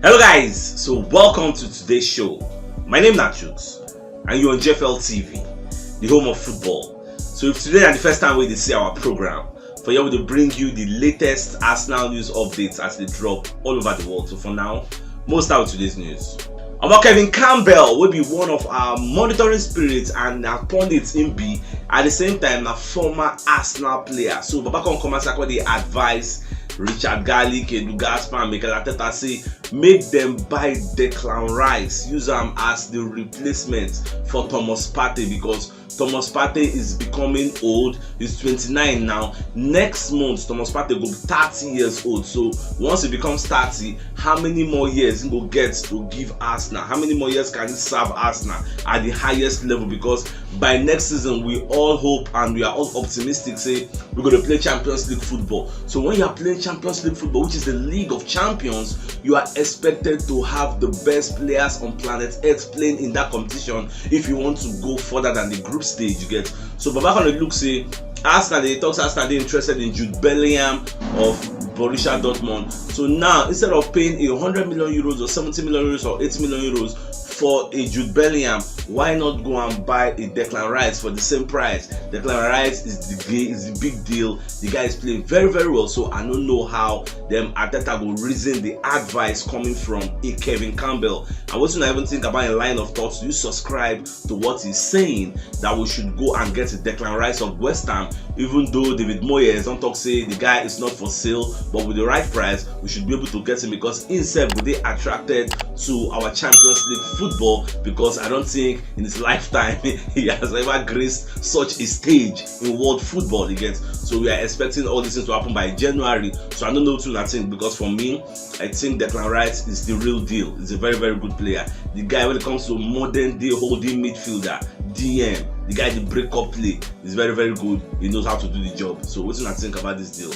Hello guys, so welcome to today's show. My name is CHUKS and you're on JFL TV, the home of football. So if today is the first time we see our program, for here we will bring you the latest Arsenal news updates as they drop all over the world. So for now, we'll start with today's news. About Kevin Campbell will be one of our monitoring spirits and our pundits in B, at the same time a former Arsenal player. So Baba can come and they advise Richard Garlick, Edu Gaspar, and Mikel Arteta say make them buy Declan Rice, use them as the replacement for Thomas Partey, because Thomas Partey is becoming old. He's 29 now. Next month, Thomas Partey will be 30 years old. So once he becomes 30, how many more years he will get to give Arsenal? How many more years can he serve Arsenal at the highest level? Because by next season, we all hope and we are all optimistic, say we're going to play Champions League football. So when you are playing Champions League football, which is the League of Champions, you are expected to have the best players on planet Earth playing in that competition if you want to go further than the group stage, you get. So Baba can look say Arsenal, they talks Arsenal, they interested in Jude Bellingham of Borussia Dortmund. So now instead of paying 100 million euros or 70 million euros or 80 million euros for a Jude Bellingham, why not go and buy a Declan Rice for the same price? Declan Rice is the big deal. The guy is playing very, very well. So I don't know how them Arteta will reason the advice coming from a Kevin Campbell. And what you not even think about a line of thoughts? You subscribe to what he's saying that we should go and get a Declan Rice of West Ham, even though David Moyes don't talk say the guy is not for sale, but with the right price we should be able to get him, because himself will they attracted to our Champions League football, because I don't think in his lifetime he has ever graced such a stage in world football again. So we are expecting all these things to happen by January. So I don't know too nothing, because for me I think Declan Rice is the real deal. He's a very, very good player. The guy when it comes to modern day holding midfielder, DM, the guy the break up play is very, very good. He knows how to do the job. So what do you think about this deal?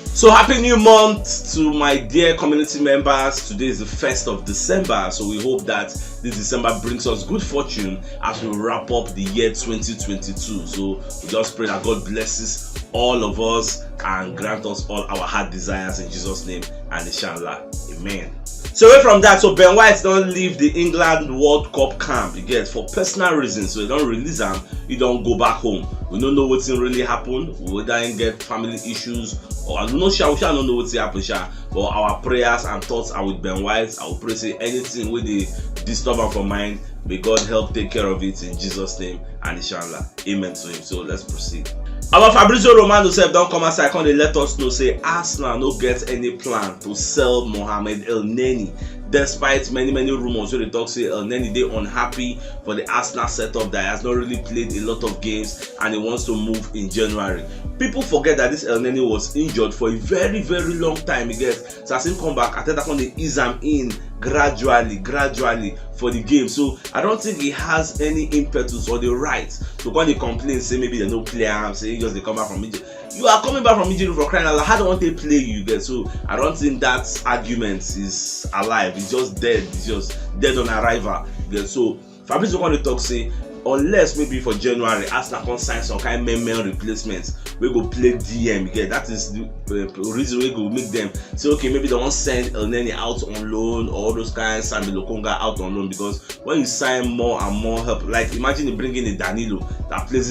So happy new month to my dear community members. Today is the 1st of December, so we hope that this December brings us good fortune as we wrap up the year 2022. So we just pray that God blesses all of us and grant us all our heart desires in Jesus' name, and inshallah, amen. So away from that, so Ben White don't leave the England World Cup camp, you get, for personal reasons. So they don't release him, he don't go back home. We don't know what's really happened, whether he get family issues, or I don't know, we don't know what's happened, but our prayers and thoughts are with Ben White. I will pray say anything with the disturb him from mind, may God help take care of it in Jesus' name, and inshallah, amen to him. So let's proceed. Our Fabrizio Romano said don't come outside, they let us know say Arsenal no get any plan to sell Mohamed Elneny, despite many rumors where they talk say Elneny they unhappy for the Arsenal setup, that has not really played a lot of games and he wants to move in January. People forget that this Elneny was injured for a very, very long time. He gets, so as him come back, Arteta can they ease him in gradually for the game. So I don't think he has any impetus or the right to go and complain, say maybe they no play him, say he just they come back from injury. You are coming back from injury for crying out loud. How don't they play you get? So I don't think that argument is alive. It's just dead. It's just dead on arrival. Get? So Fabrizio going to talk say, unless maybe for January Arsenal can sign some kind of main replacements, we go play DM. Yeah, that is the reason we go make them say okay, maybe they won't send Elneny out on loan or all those guys, Sambi Lokonga out on loan, because when you sign more and more help, like imagine you bring in a Danilo that plays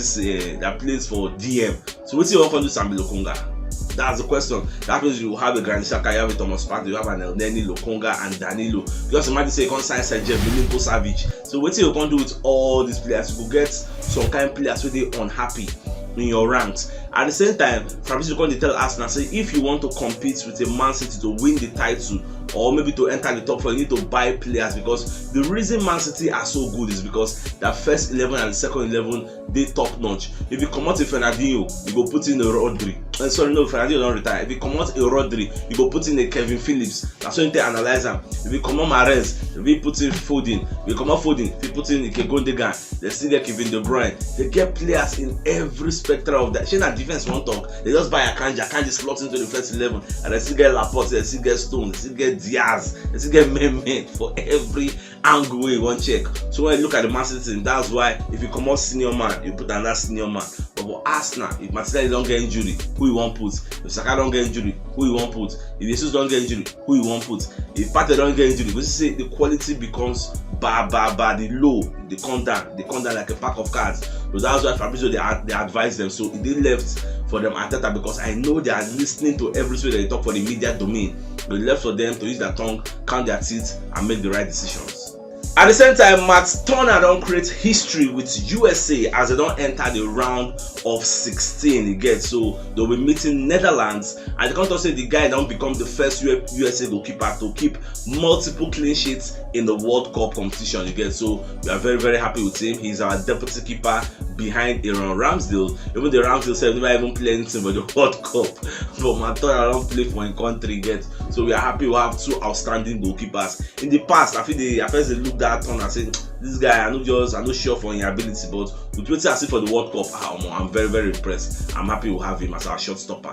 for DM. So what do you want to do, Sambi Lokonga? That's the question. That means you have a Granit Xhaka, you have a Thomas Partey, you have an Elneny, Lokonga, and Danilo. Just imagine say you can sign Sergej Milinkovic. So what you can do with all these players? You will get some kind of players where they unhappy in your ranks. At the same time, Fabrizio going to tell Arsenal say if you want to compete with a Man City to win the title or maybe to enter the top 4, you need to buy players, because the reason Man City are so good is because their first 11 and the second 11 they top notch. If you come out a Fernandinho, you go put in a Rodri. Fernandinho don't retire. If you come out a Rodri, you go put in a Kevin Phillips. That's when they analyze them. If you come out Mahrez, if you put in Foden, if you come out Foden, if you put in Gundogan, they still get Kevin De Bruyne. They get players in every spectrum of that. She na defense won't talk. They just buy Akanji slot into the first 11, and they still get Laporte, they still get Stone, they still get Diaz, they still get Mehmet for every angle way you want check. So when you look at the Man City, that's why if you come out senior man, you put another senior man. But for Arsenal, if Martinelli don't get injury, who you won't put? If Saka don't get injury, who you won't put? If Jesus don't get injury, who you won't put? If Partey don't get injury, we say the quality becomes the low, they come down like a pack of cards. So that's why Fabrizio they advise them. So they left for them Arteta, because I know they are listening to everything that they talk for the media domain. They left for them to use their tongue, count their teeth, and make the right decisions. At the same time, Matt Turner don't create history with USA as they don't enter the round of 16 again. So they'll be meeting Netherlands, and they can't say the guy don't become the first USA goalkeeper to keep multiple clean sheets in the World Cup competition again. So we are very, very happy with him. He's our deputy keeper behind Aaron Ramsdale. Even the Ramsdale said never even play anything for the World Cup, but Matt Turner don't play for his country yet. So we are happy we have two outstanding goalkeepers. In the past, I feel they looked at on and said, this guy, I'm not sure for his ability, but with what I see for the World Cup, I'm very, very impressed. I'm happy we have him as our shot stopper.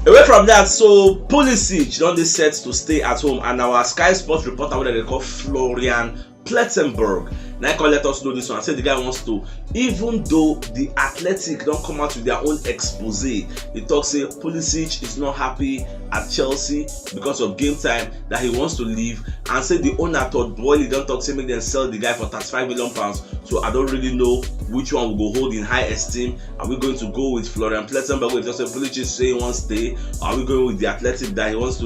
Away from that, so Pulisic don't they set to stay at home, and our Sky Sports reporter, what they call Florian Plettenberg, now can let us know this one. I said the guy wants to, even though the Athletic don't come out with their own expose, he talks say Pulisic is not happy at Chelsea because of game time, that he wants to leave, and say the owner thought, well, he don't talk, say make them sell the guy for £35 million. So I don't really know which one will go hold in high esteem. Are we going to go with Florian Plettenberg, where just say Pulisic saying he wants to stay? Or are we going with the Athletic that he wants to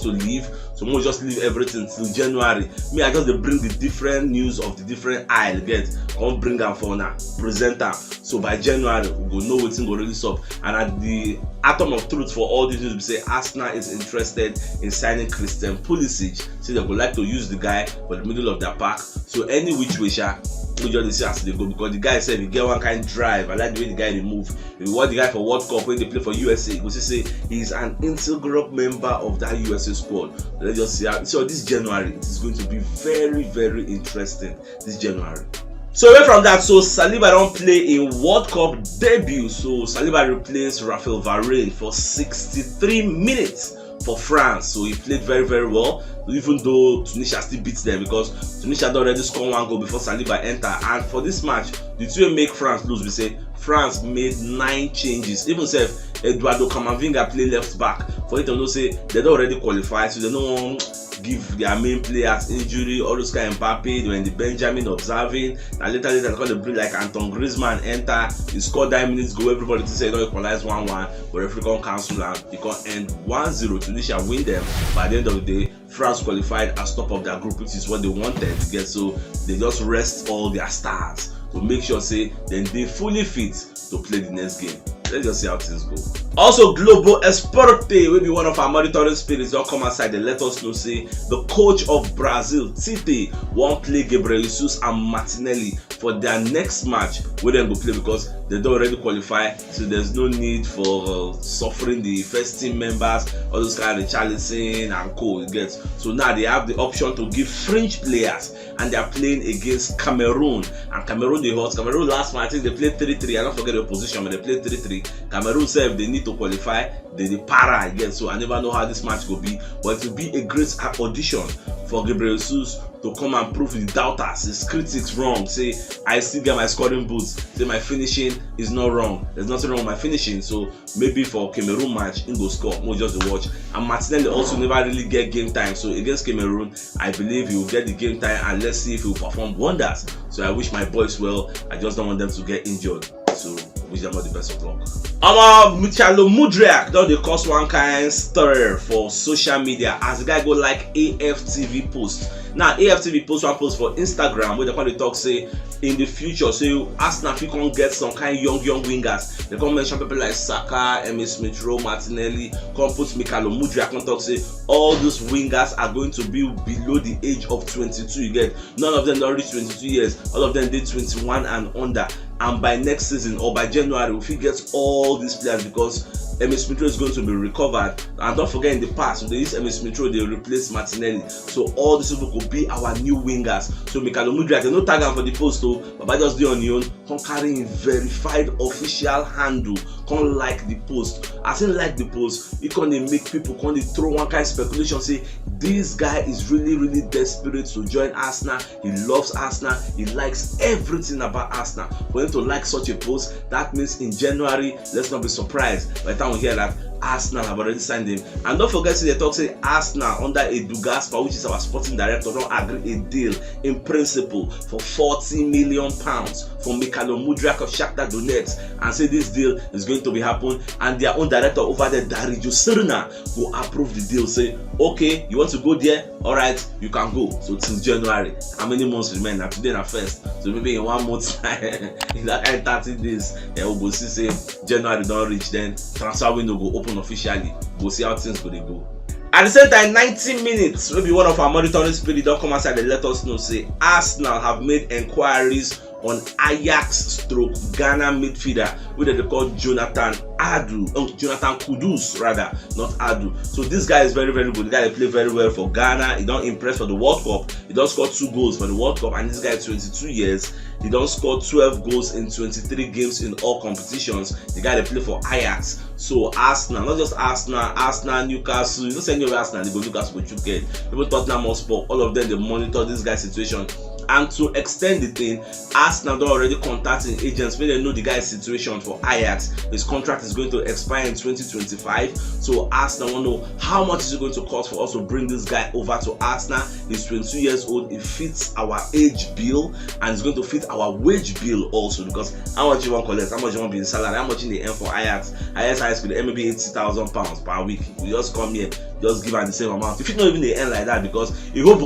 leave? So we'll just leave everything till January. Me, I just bring the different news of the different aisle, get come bring them for now, present them. So by January we go know what's going to release up. And at the atom of truth for all these news, we say Arsenal is interested in signing Christian Pulisic. So they would like to use the guy for the middle of their pack. So any which way, we just see as they go, because the guy said he get one kind of drive. I like the way the guy they move. If you want the guy for World Cup when they play for USA, we say he's an integral member of that USA squad. Let's just see how. So this January it is going to be very, very interesting. This January. So away from that, so Saliba don't play in World Cup debut. So Saliba replaced Raphael Varane for 63 minutes for France. So he played very, very well, even though Tunisia still beats them, because Tunisia had already scored one goal before Saliba enter. And for this match, the two make France lose. We say France made 9 changes. Even if Eduardo Camavinga play left back, for it to know say they don't already qualify, so they don't give their main players injury. All those kind of Mbappe, they were in the Benjamin observing, and later they call the bring like Anton Griezmann enter. He scored 9 minutes go. Everybody to say don't equalize 1-1, but referee can't cancel and he can end 1-0. Tunisia win them. By the end of the day, France qualified as top of their group, which is what they wanted to get. So they just rest all their stars to make sure say then they fully fit to play the next game. Let's just see how things go. Also, Globo Esporte will be one of our monitoring spirits. Don't come outside. They let us know say the coach of Brazil, Tite, won't play Gabriel Jesus and Martinelli for their next match. We then go play because they don't already qualify. So there's no need for suffering the first team members, all those kind of Richarlison and co. So now they have the option to give fringe players, and they are playing against Cameroon. And Cameroon they hot. Cameroon last match I think they played 3-3. I don't forget the opposition, but they played 3-3. Cameroon said they need to qualify, they para again. So I never know how this match will be, but it will be a great audition for Gabriel Jesus to come and prove the doubters, his critics wrong. Say I still get my scoring boots. Say my finishing is not wrong. There's nothing wrong with my finishing. So maybe for Cameroon match, he go score. We'll just watch. And Martinelli also never really get game time. So against Cameroon, I believe he will get the game time, and let's see if he will perform wonders. So I wish my boys well. I just don't want them to get injured. So wish them all the best of luck. Mudryk, they cause one kind stir for social media as the guy go like AFTV post. Now AFTV post one post for Instagram where they call the talk say in the future, so Arsenal if you can get some kind of young wingers. They can mention people like Saka, Emile Smith Rowe, Martinelli, come put Mudryk can talk say all those wingers are going to be below the age of 22. You get none of them already 22 years, all of them did 21 and under. And by next season or by January, if we get all these players, because Emile Smith Rowe is going to be recovered. And don't forget in the past, when they use Emile Smith Rowe, they replace Martinelli. So all these people could be our new wingers. So Mudryk, they no tag him for the post though, but by just do on your own, come carrying verified official handle, can't like the post. As in like the post, it can make people can throw one kind of speculation, say this guy is really desperate to join Arsenal. He loves Arsenal. He likes everything about Arsenal. For him to like such a post, that means in January, let's not be surprised by the time we hear that Arsenal have already signed him. And don't forget, they talk say Arsenal under Edu Gaspar, which is our sporting director, don't agree a deal in principle for £40 million for Mudryk of Shakhtar Donetsk, and say this deal is going to be happening, and their own director over there, Darijo Serna, will approve the deal. Say, okay, you want to go there? All right, you can go. So till January, how many months remain? Now today na first, so maybe in 1 month time, in that 30 days, we'll go see say January don't reach, then transfer window go open officially. We'll see how things go. At the same time, 90 minutes, maybe one of our monitoring spirit don't come outside and let us know, say Arsenal have made inquiries on Ajax/Ghana midfielder, which they call Jonathan Kudus rather, not Adu. So this guy is very good. The guy play very well for Ghana. He don't impress for the World Cup. He don't score 2 goals for the World Cup, and this guy is 22 years. He don't score 12 goals in 23 games in all competitions. The guy they play for Ajax. So Arsenal, not just Arsenal, Newcastle. You don't say any Arsenal, they go Newcastle, but you get even Tottenham Hotspur. All of them they monitor this guy's situation. And to extend the thing, Arsenal don't already contacting agents when they know the guy's situation for Ajax. His contract is going to expire in 2025. So Arsenal want to know how much is it going to cost for us to bring this guy over to Arsenal. He's 22 years old. It fits our age bill, and it's going to fit our wage bill also, because how much you want to collect, how much you want to be in salary, how much in the end for Ajax. Ajax high school, maybe £80,000 per week. We just come here, just give her the same amount. If you not even the end like that, because you go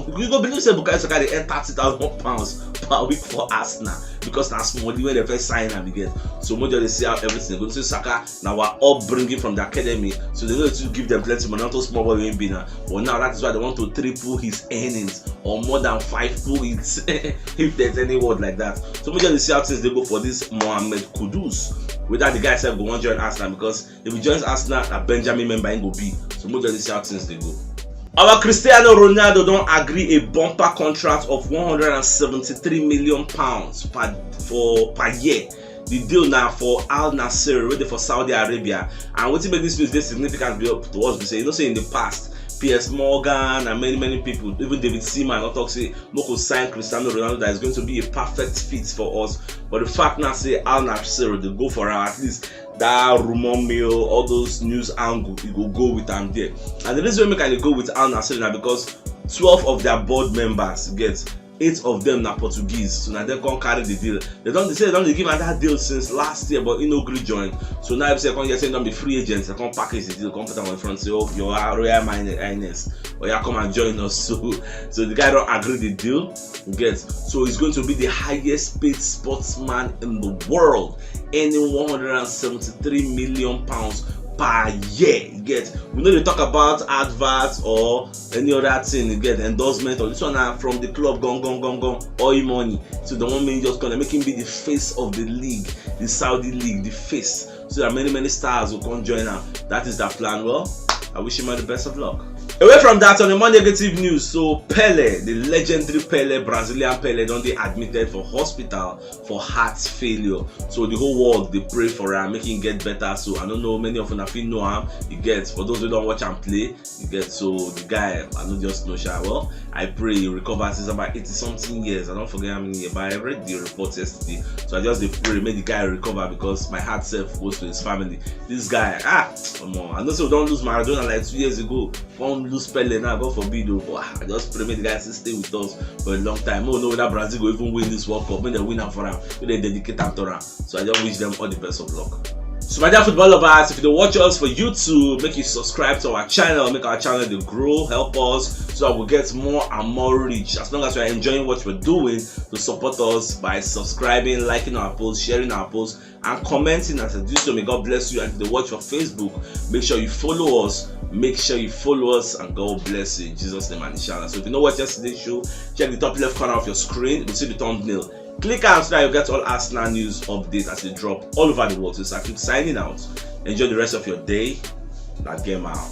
believe say Bukayo Saka they earn £30,000 per week for Arsenal, because that's money when they first sign and we get. So more they see how everything goes. So Saka now we're upbringing from the academy, so they know to give them plenty money, not to small boy ain't been. But now that is why they want to triple his earnings, or more than 5-fold it, if there's any word like that. So more they see how things they go for this Mohamed Kudus. Without the guy said go want to join Arsenal, because if he joins Arsenal, a Benjamin member ain't go be. So more they see how things they go. Our Cristiano Ronaldo don't agree a bumper contract of £173 million per year. The deal now for Al Nassr, ready for Saudi Arabia. And what make this news this significant to us, we say, you know, say in the past, P.S. Morgan and many people, even David Seaman, not talk say Moko sign Cristiano Ronaldo that is going to be a perfect fit for us. But the fact now say Al Nassr, they go for at least that rumor mill, all those news angle, you go with them there. And the reason why I go with Al Nassr now, because 12 of their board members get 8 of them are Portuguese, so now they can't carry the deal. They don't give that deal since last year, but agree join. So now if they can't get them be free agents, they can't package the deal, come put them on front, say, oh, you're a Royal Highness, or you come and join us. So the guy don't agree the deal. So he's going to be the highest paid sportsman in the world, earning £173 million per year. We know they talk about adverts or any other thing, endorsement, or this one are from the club, gone, oil money. So the one man just gonna make him be the face of the league, the Saudi league, the face. So there are many stars who can join him. That is their plan. Well, I wish him all the best of luck. Away from that, on the more negative news, so Pele, the legendary Pele, Brazilian Pele, don't they admitted for hospital for heart failure. So the whole world they pray for him, making him get better. So I don't know, many of them feel know him. He gets, for those who don't watch and play, he gets. So the guy, I don't just know shy. Well, I pray he recovers. He's about 80-something years. I don't forget how many years, but I read the report yesterday. So I just pray, make the guy recover, because my heart self goes to his family. This guy, come on. I know so don't lose Maradona like 2 years ago. Don't lose Pele now, God forbid. I just pray, make the guy stay with us for a long time. Oh no, whether Brazil will even win this World Cup, when they win him for him, when they dedicate him to him. So I just wish them all the best of luck. So my dear football lovers, if you don't watch us for YouTube, make you subscribe to our channel, make our channel to grow, help us so that we'll get more and more reach. As long as you're enjoying what we're doing, to support us by subscribing, liking our posts, sharing our posts, and commenting as I do so. May God bless you. And if you watch for Facebook, make sure you follow us. Make sure you follow us, and God bless you in Jesus' name and inshallah. So if you know what yesterday's show, check the top left corner of your screen. You'll see the thumbnail. Click on so that you get all Arsenal news updates as they drop all over the world. So it's actually signing out. Enjoy the rest of your day. Now game out.